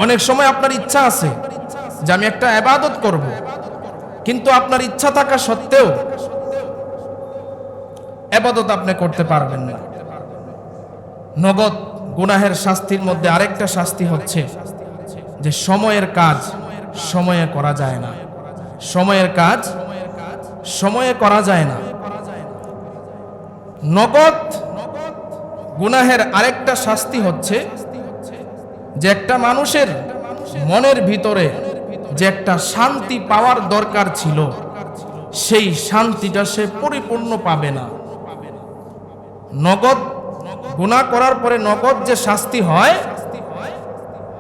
[SPEAKER 1] অনেক সময় আপনার ইচ্ছা আছে যে আমি একটা ইবাদত করব, কিন্তু আপনার ইচ্ছা থাকা সত্ত্বেও ইবাদত আপনি করতে পারবেন না। নগদ গুনাহের শাস্তির মধ্যে আরেকটা শাস্তি হচ্ছে যে সময়ের কাজ সময়ে করা যায় না, সময়ের কাজ সময়ে করা যায় না। নগদ গুনাহের আরেকটা শাস্তি হচ্ছে যে একটা মানুষের মনের ভিতরে যে একটা শান্তি পাওয়ার দরকার ছিল, সেই শান্তিটা সে পরিপূর্ণ পাবে না। নগদ গুনাহ করার পরে নগদ যে শাস্তি হয়,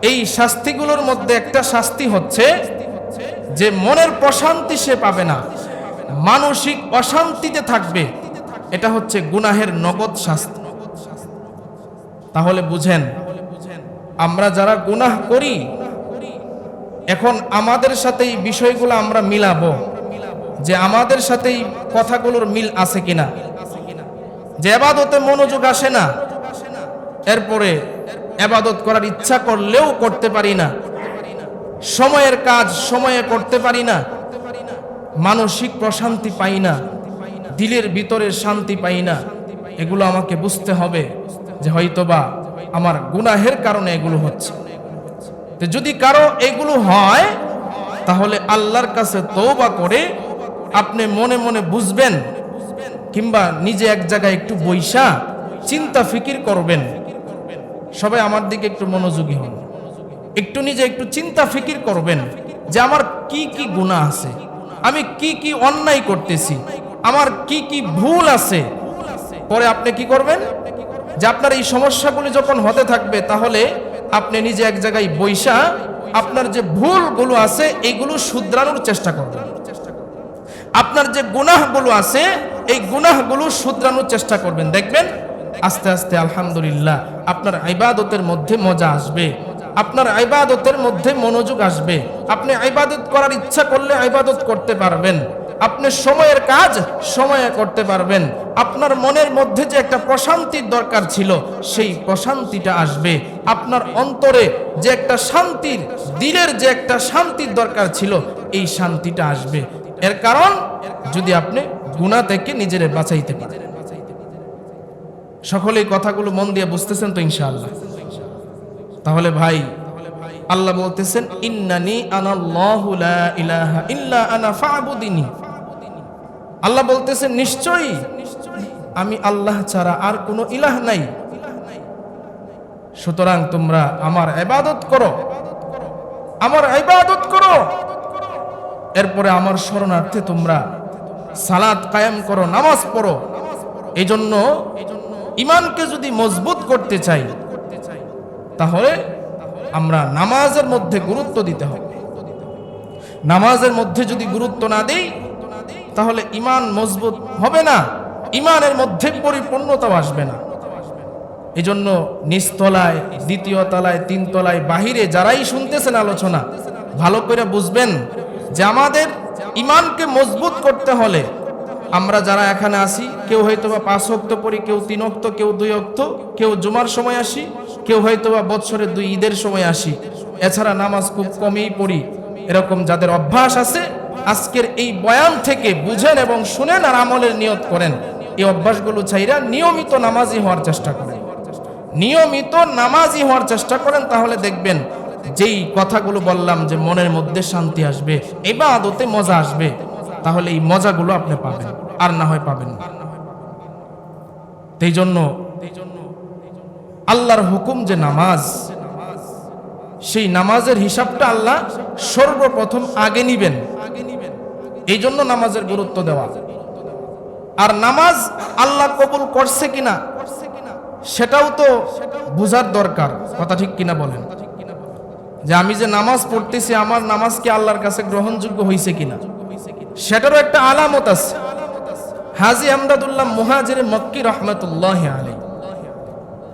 [SPEAKER 1] এই শাস্তিগুলোর মধ্যে একটা শাস্তি হচ্ছে যে মনের প্রশান্তি সে পাবে না, মানসিক অশান্তিতে থাকবে। এটা হচ্ছে গুনাহের নগদ শাস্তি। তাহলে বুঝেন, আমরা যারা গুনাহ করি, এখন আমাদের সাথে এই বিষয়গুলো আমরা মিলাবো যে আমাদের সাথে এই কথাগুলোর মিল আছে কিনা। যে ইবাদতে মনোযোগ আসে না, এরপরে ইবাদত করার ইচ্ছা করলেও করতে পারি না, সময়ের কাজ সময়ে করতে পারি না, মানসিক প্রশান্তি পাই না, দিলের ভিতরে শান্তি পাই না। এগুলো আমাকে বুঝতে হবে যে হয়তোবা আমার গুনাহের কারণে এগুলো হচ্ছে। তো যদি কারো এগুলো হয়, তাহলে আল্লাহর কাছে তওবা করে আপনি মনে মনে বুঝবেন, কিংবা নিজে এক জায়গায় একটু বইসা চিন্তা ফিকির করবেন। সবাই আমার দিকে একটু মনোযোগী হন, একটু নিজে একটু চিন্তা ফিকির করবেন যে আমার কি কি গুনাহ আছে, আমি কি কি অন্যায় করতেছি, আমার কি কি ভুল আছে। পরে আপনি কি করবেন যে আপনার এই সমস্যাগুলি যখন হতে থাকবে, তাহলে আপনি নিজে এক জায়গায় বইসা আপনার যে ভুলগুলো আছে এইগুলো শুধরানোর চেষ্টা করবেন। আপনার যে গুনাহগুলো আছে এই গুনাহগুলো শুধরানোর চেষ্টা করবেন। দেখবেন আস্তে আস্তে আলহামদুলিল্লাহ আপনার ইবাদতের মধ্যে মজা আসবে, আপনার ইবাদতের মধ্যে মনোযোগ আসবে। আপনি ইবাদত করার ইচ্ছা করলে ইবাদত করতে পারবেন, আপনি সময়ের কাজ সময়ে করতে পারবেন। আপনার মনের মধ্যে যে একটা প্রশান্তির দরকার ছিল, সেই প্রশান্তিটা আসবে। আপনার অন্তরে যে একটা শান্তির, দিলের যে একটা শান্তির দরকার ছিল, এই শান্তিটা আসবে। এর কারণ যদি আপনি গুনাহ থেকে নিজেরে বাঁচাইতে পারেন। সকলেই কথাগুলো মন দিয়ে বুঝতেছেন তো ইনশাআল্লাহ? তাহলে ভাই, আল্লাহ বলতেছেন ইন্নানি আনাল্লাহু লা ইলাহা ইল্লা আনা ফা'বুদিনি। আল্লাহ বলতেছেন নিশ্চয়ই আমি আল্লাহ ছাড়া আর কোনো ইলাহ নাই, সুতরাং তোমরা আমার ইবাদত করো, আমার ইবাদত করো। এরপরে আমার শরণার্থে তোমরা সালাত কায়েম করো, নামাজ পড়ো। এই জন্য ঈমানকে যদি মজবুত করতে চাই, তাহলে আমরা নামাজের মধ্যে গুরুত্ব দিতে হবে। নামাজের মধ্যে যদি গুরুত্ব না দেই, তাহলে ঈমান মজবুত হবে না, ঈমানের মধ্যে পরিপূর্ণতাও আসবে না। এই জন্য নিচতলায়, দ্বিতীয় তলায়, তিন তলায়, বাহিরে যারাই শুনতেছেন আলোচনা, ভালো করে বুঝবেন যে আমাদের ঈমানকে মজবুত করতে হলে আমরা যারা এখানে আসি, কেউ হয়তোবা 5 ওয়াক্ত পড়ি, কেউ 3 ওয়াক্ত, কেউ 2 ওয়াক্ত, কেউ জুমার সময় আসি, কেউ হয়তোবা বছরে 2 ঈদের সময় আসি, এছাড়া নামাজ খুব কমই পড়ি। এরকম যাদের অভ্যাস আছে, আজকের এই বয়ান থেকে বুঝেন এবং শুনেন আর আমলের নিয়ত করেন। এই অভ্যাসগুলো ছাইরা নিয়মিত নামাজি হওয়ার চেষ্টা করেন, নিয়মিত নামাজি হওয়ার চেষ্টা করেন। তাহলে দেখবেন যেই কথাগুলো বললাম যে মনের মধ্যে শান্তি আসবে, ইবাদতে মজা আসবে, তাহলে এই মজাগুলো আপনি পাবেন, আর না হয় পাবেন না। এই জন্য আল্লাহর হুকুম যে নামাজ, সেই নামাজের হিসাবটা আল্লাহ সর্বপ্রথম আগে নিবেন। এই জন্য নামাজের গুরুত্ব দেওয়া। আর নামাজ আল্লাহ কবুল করছে কিনা সেটাও তো বুঝার দরকার, কথা ঠিক কিনা বলেন? যে আমি যে নামাজ পড়তেছি, আমার নামাজ কি আল্লাহর কাছে গ্রহণযোগ্য হয়েছে কিনা, সেটারও একটা আলামত আছে। হাজী আমদাদুল্লাহ মুহাজির মক্কি রহমতুল্লাহ আলাইহি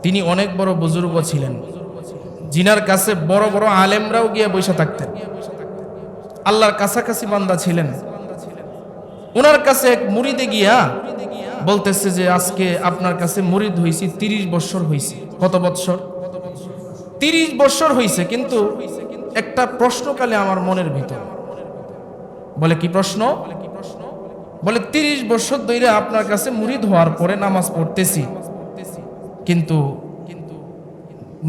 [SPEAKER 1] তিনি অনেক বড় বুজুর্গ ছিলেন, জিনার কাছে বড় বড় আলেমরাও গিয়ে বসে থাকতেন। আল্লাহর কাছাকাছি বান্দা ছিলেন। ওনার কাছে এক মুরিদে গিয়া বলতেছে যে আজকে আপনার কাছে মুরিদ হইছি 30 বছর হইছে। কত বছর? 30 বছর হইছে, কিন্তু একটা প্রশ্নকালে আমার মনের ভিতর। বলে কি প্রশ্ন? বলে 30 বছর ধরে আপনার কাছে মুরিদ হওয়ার পরে নামাজ পড়তেছি, কিন্তু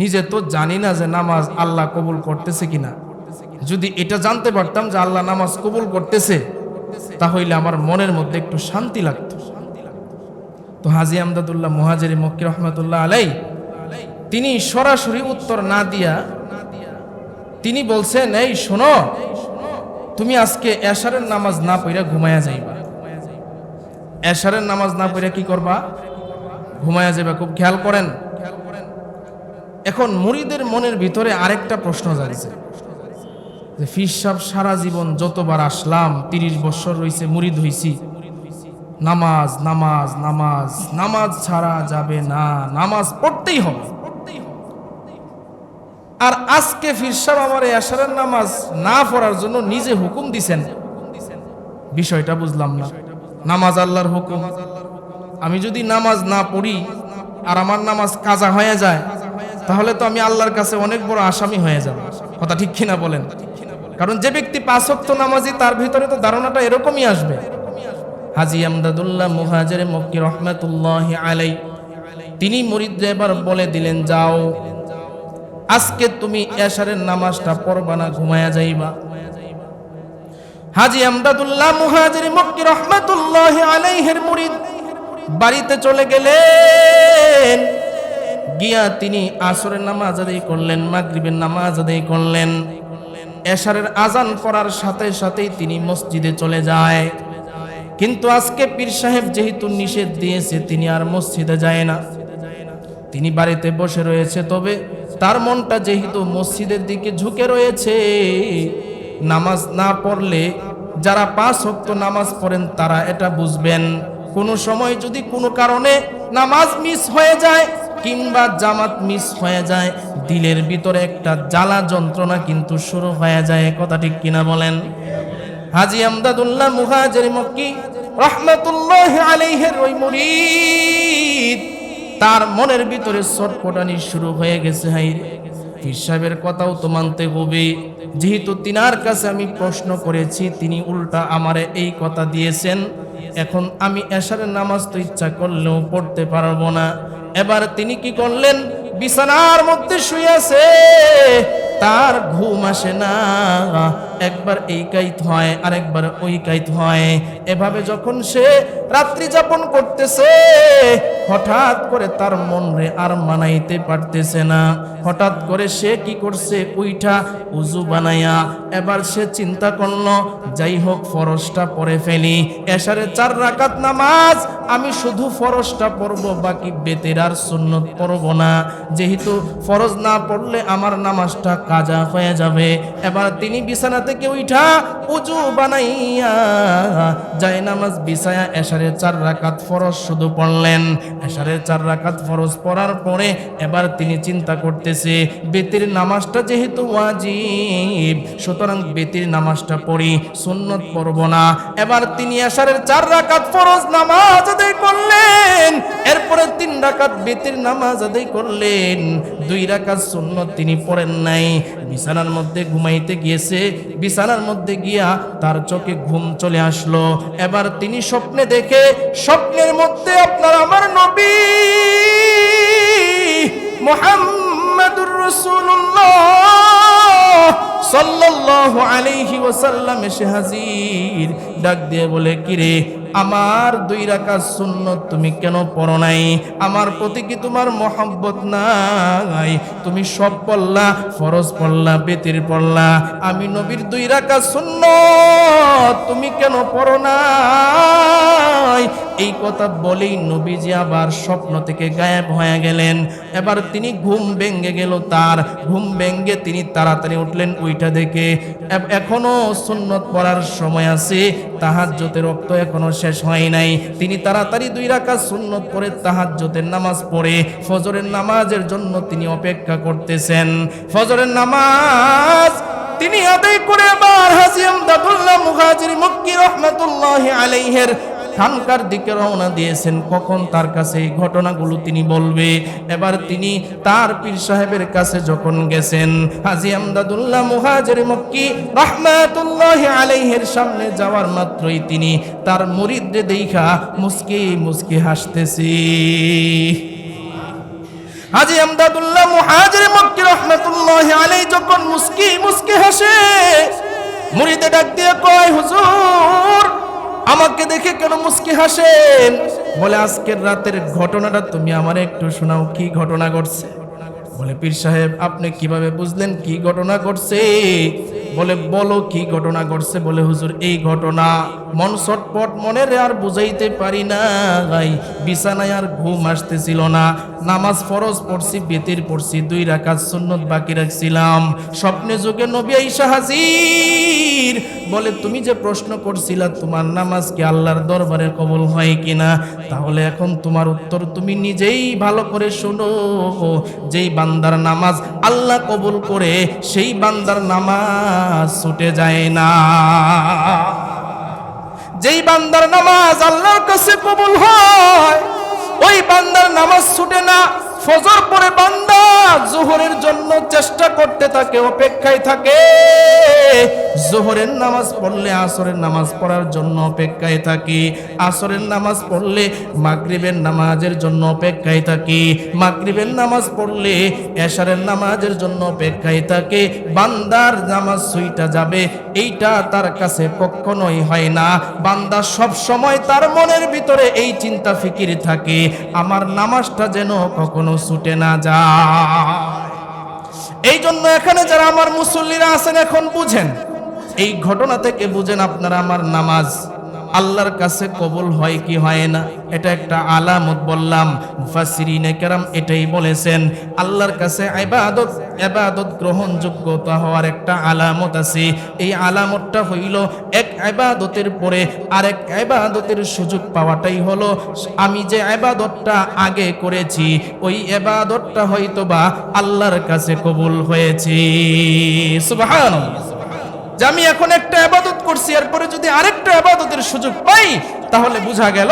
[SPEAKER 1] নিজে তো জানি না যে নামাজ আল্লাহ কবুল করতেছে কিনা। যদি এটা জানতে পারতাম যে আল্লাহ নামাজ কবুল করতেছে, তাহলে আমার মনের মধ্যে একটু শান্তি লাগতো। তো হাজী আমদাদুল্লাহ মুহাজিরি মক্কি রহমাতুল্লাহ আলাই তিনি সরাসরি উত্তর না দিয়া তিনি বলছেন, এই শোনো, তুমি আজকে এশারের নামাজ না পড়া ঘুমায়া যাইবা। এশারের নামাজ না পড়া কি করবা? ঘুমায়া যাইবা। খুব খেয়াল করেন। এখন মুরিদের মনের ভিতরে আরেকটা প্রশ্ন জাগছে যে ফির সাহেব সারা জীবন যতবার আসলাম, 30 বছর রইছে, মুরিদ হইছি, নামাজ নামাজ নামাজ নামাজ ছাড়া যাবে না, নামাজ পড়তেই হবে। আর আজকে ফির সাহেব আমার এশারের নামাজ না পড়ার জন্য নিজে হুকুম দিছেন। বিষয়টা বুঝলাম না। নামাজ আল্লাহর হুকুম, আমি যদি নামাজ না পড়ি আর আমার নামাজ কাজা হয়ে যায়, তাহলে তো আমি আল্লাহর কাছে অনেক বড় আসামি হয়ে যাব। কথা ঠিক কিনা বলেন? কারণ যে ব্যক্তি 5 ওয়াক্ত নামাজি, তার ভিতরে তো ধারণাটা এরকমই আসবে। হাজী আমদাদুল্লাহ মুহাজিরি মক্কি রহমাতুল্লাহি আলাই তিনি মুরিদরে এবার বলে দিলেন, যাও, আজকে তুমি এশারের নামাজটা পড়বা না, ঘুমায়া যাইবা। হাজী আমদাদুল্লাহ মুহাজিরি মক্কি রহমাতুল্লাহি আলাইহির মুরিদ বাড়িতে চলে গেলেন। গিয়া তিনি আসরের নামাজ আদায় করলেন, মাগরিবের নামাজ আদায় করলেন। এশারের আজান পড়ার সাথে সাথেই তিনি মসজিদে চলে যায়। কিন্তু আজকে পীর সাহেব যেহেতু নিষেধ দিয়েছে, তিনি আর মসজিদে যায় না, তিনি বাড়িতে বসে রয়েছে। তবে তার মনটা যেহেতু মসজিদের দিকে ঝুঁকে রয়েছে, নামাজ না পড়লে যারা 5 ওয়াক্ত নামাজ পড়েন তারা এটা বুঝবেন, কোনো সময় যদি কোনো কারণে নামাজ মিস হয়ে যায় কিংবা জামাত মিস হয়ে যায়, দিলের ভিতরে একটা জ্বালা যন্ত্রণা কিন্তু শুরু হয়ে যায়। কথা ঠিক কিনা বলেন? হাজী আমদাদুল্লাহ মুহাজিরি মক্কি রহমাতুল্লাহি আলাইহির ওই মুরিদ, তার মনের ভিতরে ছটফটানি শুরু হয়ে গেছে। হাইরে, পীর সাহেবের কথাও তো মানতে হবে। যেহেতু তিনার কাছে আমি প্রশ্ন করেছি, তিনি উল্টা আমারে এই কথা দিয়েছেন, এখন আমি এশারের নামাজ তো ইচ্ছা করলেও পড়তে পারবো না। এবার তিনি কি করলেন? বিছানার মধ্যে শুয়ে আছে, তার ঘুম আসে না। একবার এই কাইত হয়, আরেকবার ওই কাইত হয়। এভাবে যখন সে রাত্রি যাপন করতেছে, হঠাৎ করে তার মনে আর মানাইতে পারতেছে না। হঠাৎ করে সে কি করছে? উইঠা উজু বানাইয়া এবার সে চিন্তা করলো, যাই হোক ফরজটা পড়ে ফেলি। এশারে 4 রাকাত নামাজ আমি শুধু ফরজটা পড়ব, বাকি বেতের আর সুন্নত পড়ব না, যেহেতু ফরজ না পড়লে আমার নামাজটা কাজা হয়ে যাবে। এবার তিনি বিছানা থেকে উঠা উজু বানাইয়া যায় নামাজ বিছায়া এশারে 4 রাকাত ফরজ শুধু পড়লেন। এশারে 4 রাকাত ফরজ পড়ার পরে এবার তিনি চিন্তা করতেছে, বেতের নামাজটা যেহেতু ওয়াজিব, সুতরাং বেতের নামাজটা পড়ি, সুন্নত পড়ব না। এবার তিনি এশারের 4 রাকাত ফরজ নামাজ আদায় করলেন, এরপরে 3 রাকাত বেতের নামাজ আদায় করলেন, 2 রাকাত সুন্নত তিনি পড়েন নাই। বিছানার মধ্যে ঘুমাইতে গিয়েছে, বিছানার মধ্যে গিয়া তার চোখে ঘুম চলে আসলো। এবার তিনি স্বপ্নে দেখে, স্বপ্নের মধ্যে আপনার আমার নবী মুহাম্মাদুর রাসূলুল্লাহ সাল্লাল্লাহু আলাইহি ওয়াসাল্লাম এসে হাজির। ডাক দিয়ে বলে, কিরে, আমার 2 রাকাত সুন্নত তুমি কেন পড়ো নাই? আমার প্রতি কি তোমার মহব্বত নাই? তুমি সব পড়লা, ফরজ পড়লা, বেতির পড়লা, আমি নবীর 2 রাকাত সুন্নত তুমি কেন পড়ো নাই? এই কথা বলেই নবীজি আবার স্বপ্ন থেকে গায়েব হয়ে গেলেন। এবার তিনি ঘুম ভেঙে গেল, তার ঘুম ভেঙে তিনি তাড়াতাড়ি উঠলেন। ওইটা দেখে এখনো সুন্নত পড়ার সময় আছে, তাহাজ্জুদের রক্ত এখনো শেষ হয় নাই, তিনি তাড়াতাড়ি 2 রাকাত সুন্নত পড়ে তাহাজ্জুদের নামাজ পড়ে ফজরের নামাজের জন্য তিনি অপেক্ষা করতেছেন। ফজরের নামাজ তিনি আদায় করে আবার হাজী আমদাদুল্লাহ মুহাজির মক্কি রহমাতুল্লাহি আলাইহির খানকার দিকে রওনা দিয়েছেন। কখন তার কাছে এই ঘটনাগুলো তিনি বলবে। এবার তিনি তার পীর সাহেবের কাছে যখন গেছেন, হাজী আমদাদুল্লাহ মুহাজির মক্কি রহমাতুল্লাহি আলাইহির সামনে যাওয়ার মাত্রই তিনি তার মুরিদদের দেখা মুস্কি মুস্কি হাসতেছে। হাজী আমদাদুল্লাহ মুহাজির মক্কি রহমাতুল্লাহি আলাইহি যখন মুস্কি মুস্কি হাসে, মুরিদে ডাক দিয়ে কয়, হুজুর আমাকে দেখে কেন মুস্কি হাসেন? বলে, আজকের রাতের ঘটনাটা তুমি আমারে একটু শোনাও, কি ঘটনা ঘটছে? বলে, পীর সাহেব আপনি কিভাবে বুঝলেন কি ঘটনা ঘটছে? বলে, বলো কি ঘটনা ঘটছে? বলে, হুজুর এই ঘটনা, মন ছটপট, মনের আর বুঝাইতে পারি না, বিছানায় আর ঘুম আসতেছিল না, নামাজ ফরজ পড়ছি, বেতির পড়ছি, 2 রাকাত সুন্নত বাকি রাখছিলাম, স্বপ্নে যোগে নবী আইসা হাজির। বলে, তুমি যে প্রশ্ন করছিলা তোমার নামাজ কি আল্লাহর দরবারে কবুল হয় কিনা, তাহলে এখন তোমার উত্তর তুমি নিজেই ভালো করে শোনো। যেই বান্দার নামাজ আল্লাহ কবুল করে সেই বান্দার নামাজ ছুটে যায় না। যেই বান্দার নামাজ আল্লাহর কাছে কবুল হয় ওই বান্দার নামাজ ছুটে না। ফজর পরে বান্দা যোহরের জন্য চেষ্টা করতে থাকে, অপেক্ষায় থাকে। যোহরের নামাজ পড়লে আসরের নামাজ পড়ার জন্য অপেক্ষায় থাকি, আসরের নামাজ পড়লে মাগরিবের নামাজের জন্য অপেক্ষায় থাকি, মাগরিবের নামাজ পড়লে এশারের নামাজের জন্য অপেক্ষায় থাকে। বান্দার নামাজ ছুইটা যাবে এইটা তার কাছে কখনোই হয় না। বান্দা সব সময় তার মনের ভিতরে এই চিন্তা ফিকির থাকে, আমার নামাজটা যেন কখনো ছুটে না যায়। এই জন্য এখানে যারা আমার মুসল্লিরা আছেন এখন বুঝেন, এই ঘটনা থেকে বুঝেন আপনারা আমার নামাজ আল্লাহর কাছে কবুল হয় কি হয় না। এটা একটা আলামত বললাম, মুফাসসিরিনে কেরাম এটাই বলেছেন। আল্লাহর কাছে ইবাদত গ্রহণযোগ্যতা হওয়ার একটা আলামত আছে। এই আলামতটা হইল এক ইবাদতের পরে আরেক ইবাদতের সুযোগ পাওয়াটাই হলো আমি যে ইবাদতটা আগে করেছি ওই ইবাদতটা হয়তোবা আল্লাহর কাছে কবুল হয়েছে। সুবহানাল্লাহ। যে আমি এখন একটা ইবাদত করছি, এরপরে যদি আরেকটা ইবাদতের সুযোগ পাই তাহলে বোঝা গেল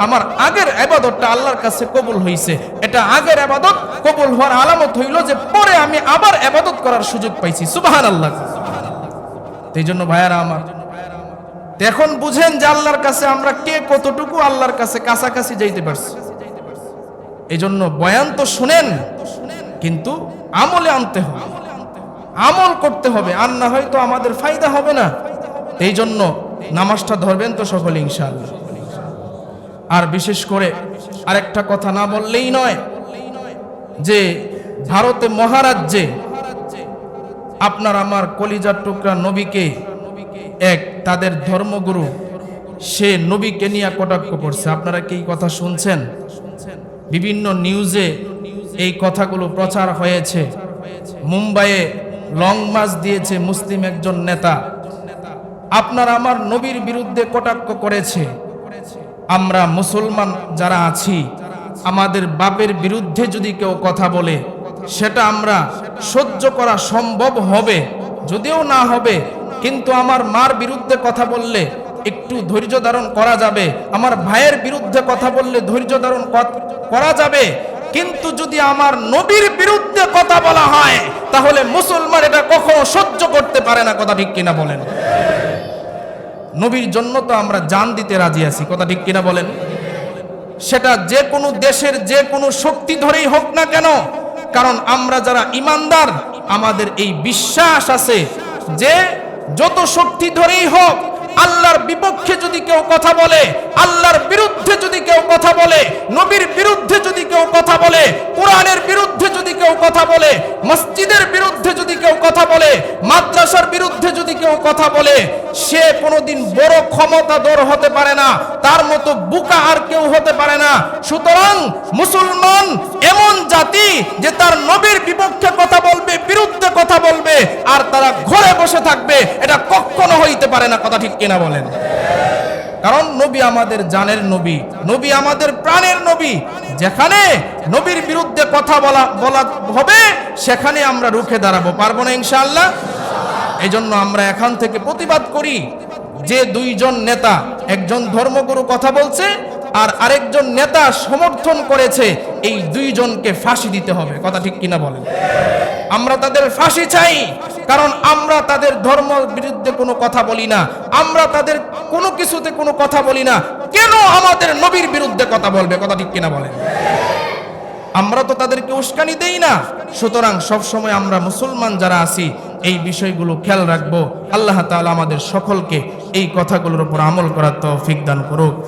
[SPEAKER 1] আমার আগের ইবাদতটা আল্লাহর কাছে কবুল হয়েছে। এটা আগের ইবাদত কবুল হওয়ার আলামত হইল যে পরে আমি আবার ইবাদত করার সুযোগ পাইছি। সুবহানাল্লাহ। এই জন্য ভাইয়ারা আমার, এখন বুঝেন যে আল্লাহর কাছে আমরা কে কতটুকু আল্লাহর কাছে কাছাকাছি যাইতে পারছি। এই জন্য বয়ান তো শুনেন, কিন্তু আমলে আনতে হবে, আমল করতে হবে, আর না হয়তো আমাদের ফায়দা হবে না। এই জন্য নামাজটা ধরবেন তো সকলে ইনশাআল্লাহ। আর বিশেষ করে আরেকটা কথা না বললেই নয় যে ভারতে মহারাজ্যে আপনার আমার কলিজার টুকরা নবীকে এক তাদের ধর্মগুরু সে নবীকে নিয়ে কটাক্ষ করছে। আপনারা কি কথা শুনছেন? বিভিন্ন নিউজে এই কথাগুলো প্রচার হয়েছে। মুম্বাইয়ে লং মার্চ দিয়েছে মুসলিম একজন নেতা, আপনার আমার নবীর বিরুদ্ধে কটাক্ষ করেছে। আমরা মুসলমান যারা আছি, আমাদের বাপের বিরুদ্ধে যদি কেউ কথা বলে সেটা আমরা সহ্য করা সম্ভব হবে, যদিও না হবে, কিন্তু আমার মার বিরুদ্ধে কথা বললে একটু ধৈর্য ধারণ করা যাবে, আমার ভাইয়ের বিরুদ্ধে কথা বললে ধৈর্য ধারণ করা যাবে। কিন্তু যদি আমার নবীর বিরুদ্ধে কথা বলা হয় তাহলে মুসলমান এটা কখনো সহ্য করতে পারে না। কথা ঠিক কিনা বলেন? নবীর জন্য তো আমরা জান দিতে রাজি আছি। কথা ঠিক কিনা বলেন? সেটা যে কোনো দেশের যে কোনো শক্তি ধরেই হোক না কেন, কারণ আমরা যারা ইমানদার আমাদের এই বিশ্বাস আছে যে যত শক্তি ধরেই হোক আল্লাহর বিপক্ষে যদি কেউ কথা বলে, আল্লাহর বিরুদ্ধে যদি কেউ কথা বলে, নবীর বিরুদ্ধে যদি কেউ কথা বলে, কোরআনের বিরুদ্ধে যদি কেউ কথা বলে, মসজিদের বিরুদ্ধে যদি কেউ কথা বলে, মাদ্রাসার বিরুদ্ধে যদি কেউ কথা বলে, সে কোনোদিন বড় ক্ষমতাধর হতে পারে না, তার মতো বোকা আর কেউ হতে পারে না। সুতরাং মুসলমান এমন জাতি যে তার নবীর বিপক্ষে কথা বলবে, বিরুদ্ধে কথা বলবে, আর তারা ঘরে বসে থাকবে, এটা কখনো হইতে পারে না। কথা ঠিক কিনা বলেন? কারণ নবী আমাদের জানের নবী, নবী আমাদের প্রাণের নবী। যেখানে নবীর বিরুদ্ধে কথা বলা হবে সেখানে আমরা রুখে দাঁড়াবো, পারবো না ইনশাআল্লাহ। এই জন্য আমরা এখান থেকে প্রতিবাদ করি যে দুইজন নেতা, একজন ধর্মগুরু কথা বলছে আর আরেকজন নেতা সমর্থন করেছে, এই দুইজনকে ফাঁসি দিতে হবে। কথা ঠিক কিনা বলেন? আমরা তাদের ফাঁসি চাই, কারণ আমরা তাদের ধর্ম বিরুদ্ধে কোনো কথা বলি না, আমরা তাদের কোনো কিছুতে কোনো কথা বলি না, কেন আমাদের নবীর বিরুদ্ধে কথা বলবে? কথা ঠিক কিনা বলেন? আমরা তো তাদেরকে উস্কানি দেই না। সুতরাং সব সময় আমরা মুসলমান যারা আছি এই বিষয়গুলো খেয়াল রাখবো। আল্লাহ তাআলা আমাদের সকলকে এই কথাগুলোর উপর আমল করার তৌফিক দান করুক।